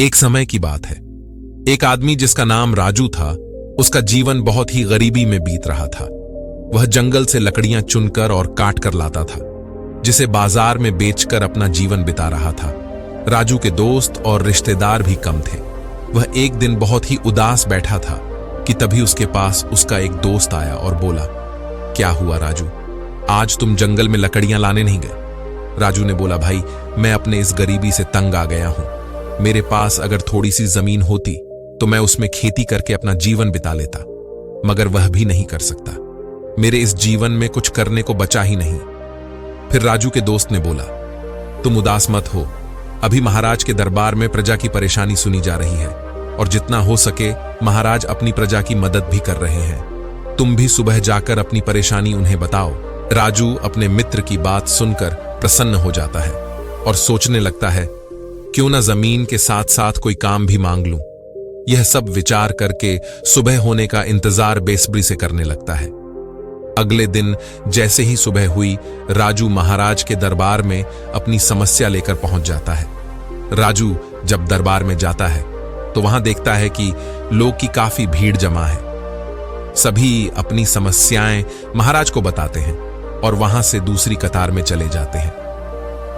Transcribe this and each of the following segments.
एक समय की बात है। एक आदमी जिसका नाम राजू था, उसका जीवन बहुत ही गरीबी में बीत रहा था। वह जंगल से लकड़ियां चुनकर और काट कर लाता था, जिसे बाजार में बेचकर अपना जीवन बिता रहा था। राजू के दोस्त और रिश्तेदार भी कम थे। वह एक दिन बहुत ही उदास बैठा था कि तभी उसके पास उसका एक दोस्त आया और बोला, क्या हुआ राजू, आज तुम जंगल में लकड़ियां लाने नहीं गए? राजू ने बोला, भाई मैं अपने इस गरीबी से तंग आ गया हूं। मेरे पास अगर थोड़ी सी जमीन होती तो मैं उसमें खेती करके अपना जीवन बिता लेता, मगर वह भी नहीं कर सकता। मेरे इस जीवन में कुछ करने को बचा ही नहीं। फिर राजू के दोस्त ने बोला, तुम उदास मत हो, अभी महाराज के दरबार में प्रजा की परेशानी सुनी जा रही है और जितना हो सके महाराज अपनी प्रजा की मदद भी कर रहे हैं। तुम भी सुबह जाकर अपनी परेशानी उन्हें बताओ। राजू अपने मित्र की बात सुनकर प्रसन्न हो जाता है और सोचने लगता है, क्यों ना जमीन के साथ साथ कोई काम भी मांग लूं। यह सब विचार करके सुबह होने का इंतजार बेसब्री से करने लगता है। अगले दिन जैसे ही सुबह हुई, राजू महाराज के दरबार में अपनी समस्या लेकर पहुंच जाता है। राजू जब दरबार में जाता है तो वहां देखता है कि लोग की काफी भीड़ जमा है। सभी अपनी समस्याएं महाराज को बताते हैं और वहां से दूसरी कतार में चले जाते हैं।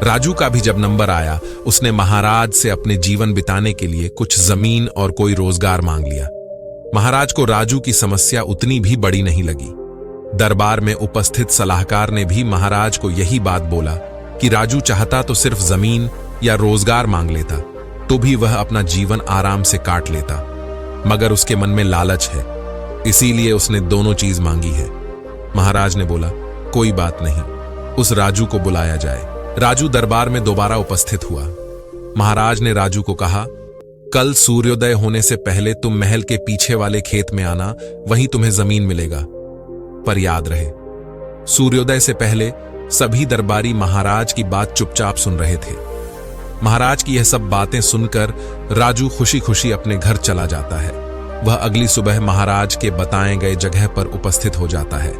राजू का भी जब नंबर आया, उसने महाराज से अपने जीवन बिताने के लिए कुछ जमीन और कोई रोजगार मांग लिया। महाराज को राजू की समस्या उतनी भी बड़ी नहीं लगी। दरबार में उपस्थित सलाहकार ने भी महाराज को यही बात बोला कि राजू चाहता तो सिर्फ जमीन या रोजगार मांग लेता तो भी वह अपना जीवन आराम से काट लेता, मगर उसके मन में लालच है, इसीलिए उसने दोनों चीज मांगी है। महाराज ने बोला, कोई बात नहीं, उस राजू को बुलाया जाए। राजू दरबार में दोबारा उपस्थित हुआ। महाराज ने राजू को कहा, कल सूर्योदय होने से पहले तुम महल के पीछे वाले खेत में आना, वहीं तुम्हें जमीन मिलेगा। पर याद रहे, सूर्योदय से पहले सभी दरबारी महाराज की बात चुपचाप सुन रहे थे। महाराज की यह सब बातें सुनकर राजू खुशी खुशी अपने घर चला जाता है। वह अगली सुबह महाराज के बताए गए जगह पर उपस्थित हो जाता है।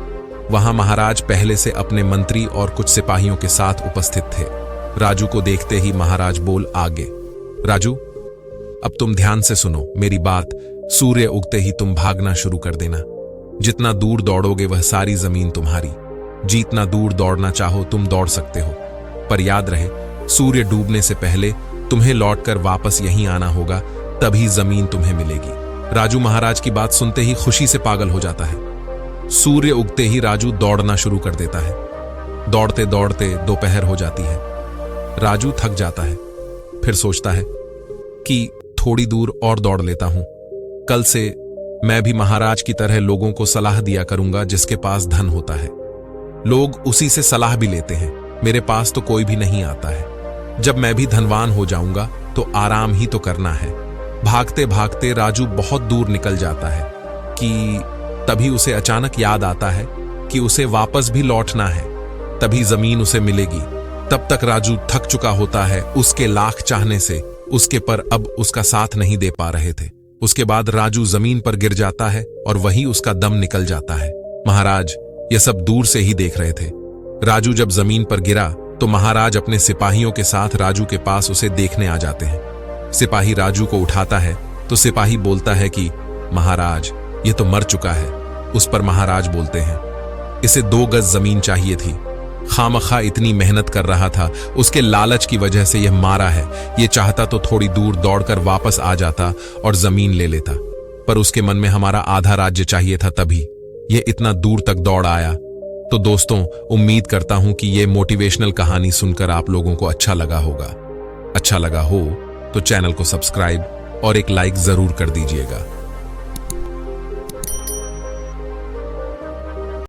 वहां महाराज पहले से अपने मंत्री और कुछ सिपाहियों के साथ उपस्थित थे। राजू को देखते ही महाराज बोल आगे, राजू अब तुम ध्यान से सुनो मेरी बात। सूर्य उगते ही तुम भागना शुरू कर देना। जितना दूर दौड़ोगे वह सारी जमीन तुम्हारी। जितना दूर दौड़ना चाहो तुम दौड़ सकते हो, पर याद रहे सूर्य डूबने से पहले तुम्हें लौटकर वापस यहीं आना होगा, तभी जमीन तुम्हें मिलेगी। राजू महाराज की बात सुनते ही खुशी से पागल हो जाता है। सूर्य उगते ही राजू दौड़ना शुरू कर देता है। दौड़ते दौड़ते दोपहर हो जाती है। राजू थक जाता है, फिर सोचता है कि थोड़ी दूर और दौड़ लेता हूं। कल से मैं भी महाराज की तरह लोगों को सलाह दिया करूंगा जिसके पास धन होता है। लोग उसी से सलाह भी लेते हैं, मेरे पास तो कोई भी नहीं आता है। जब मैं भी धनवान हो जाऊंगा तो आराम ही तो करना है। भागते भागते राजू बहुत दूर निकल जाता है कि तभी उसे अचानक याद आता है कि उसे वापस भी लौटना है, तभी जमीन उसे मिलेगी। तब तक राजू थक चुका होता है उसके लाख चाहने से, उसके पर अब उसका साथ नहीं दे पा रहे थे। उसके बाद राजू जमीन पर गिर जाता है और वहीं उसका दम निकल जाता है। महाराज यह सब दूर से ही देख रहे थे। राजू जब जमीन पर गिरा तो महाराज अपने सिपाहियों के साथ राजू के पास उसे देखने आ जाते हैं। सिपाही राजू को उठाता है तो सिपाही बोलता है कि महाराज ये तो मर चुका है। उस पर महाराज बोलते हैं, इसे 2 गज जमीन चाहिए थी, खामखा इतनी मेहनत कर रहा था, उसके लालच की वजह से यह मारा है। ये चाहता तो थोड़ी दूर दौड़कर वापस आ जाता और जमीन ले लेता, पर उसके मन में हमारा आधा राज्य चाहिए था, तभी ये इतना दूर तक दौड़ आया। तो दोस्तों, उम्मीद करता हूं कि ये मोटिवेशनल कहानी सुनकर आप लोगों को अच्छा लगा होगा। अच्छा लगा हो तो चैनल को सब्सक्राइब और एक लाइक जरूर कर दीजिएगा।